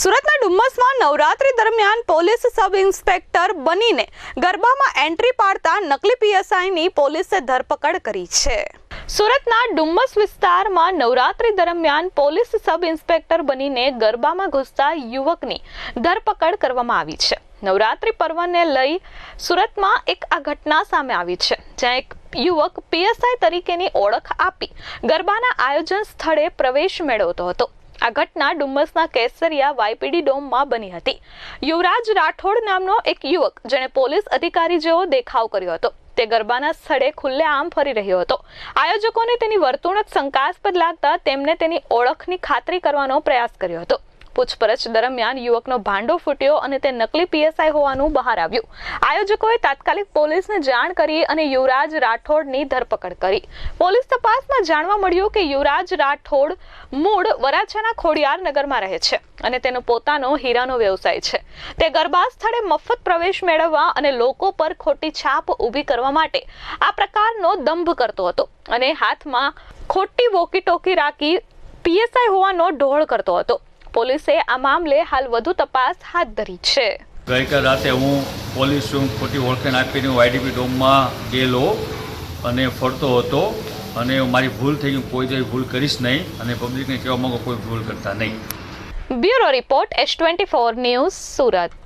સુરતના ડુમ્મસમાં નવરાત્રી દરમિયાન police sub inspector બનીને ગરબામાં એન્ટ્રી પાડતા નકલી પીએસઆઈની પોલીસે ધરપકડ કરી છે। સુરતના ડુમ્મસ વિસ્તારમાં નવરાત્રી દરમિયાન પોલીસ સબ ઇન્સ્પેક્ટર બનીને ગરબામાં ઘૂસતા યુવકની ધરપકડ કરવામાં આવી છે। નવરાત્રી પર્વને લઈ સુરતમાં એક આ ઘટના સામે આવી છે, જ્યાં એક યુવક પીએસઆઈ તરીકેની ઓળખ આપી ગરબાના આયોજન સ્થળે પ્રવેશ મેળવતો હતો। આ ઘટના ડુમ્મસના કેસરિયા વાયપીડી ડોમમાં બની હતી। યુવરાજ રાઠોડ નામનો એક યુવક, જેણે પોલીસ અધિકારી જેવો દેખાવ કર્યો હતો, તે ગરબાના સ્થળે ખુલ્લેઆમ ફરી રહ્યો હતો। આયોજકોને તેની વર્તણૂક શંકાસ્પદ લાગતા તેમને તેની ઓળખની ખાતરી કરવાનો પ્રયાસ કર્યો હતો। પૂછપરછ દરમિયાન યુવકનો ભાંડો ફૂટ્યો અને તે નકલી પીએસઆઈ હોવાનું બહાર આવ્યું। આયોજકોએ તાત્કાલિક પોલીસને જાણ કરી અને યુવરાજ રાઠોડની ધરપકડ કરી। પોલીસ તપાસમાં જાણવા મળ્યું કે યુવરાજ રાઠોડ મૂળ વરાછાના ખોડિયાર નગરમાં રહે છે અને તેનો પોતાનો હીરાનો વ્યવસાય છે। તે ગરબા સ્થળે મફત પ્રવેશ મેળવવા અને લોકો પર ખોટી છાપ ઊભી કરવા માટે આ પ્રકારનો દંભ કરતો હતો અને હાથમાં ખોટી વોકી-ટોકી રાખી પીએસઆઈ હોવાનો ઢોળ કરતો હતો। પોલીસે આ મામલે હાલ વધુ તપાસ હાથ ધરી છે। ગઈકાલ રાતે હું પોલીસ ખોટી ઓળખાણ આપીને વાયડીપી ડોમમાં ગયેલો અને ફરતો હતો અને મારી ભૂલ થઈ ગઈ, કોઈ જેવી ભૂલ કરીશ નહીં અને પબ્લિકને કહેવા માંગુ કોઈ ભૂલ કરતા નહીં। Bureau report S24 news Surat.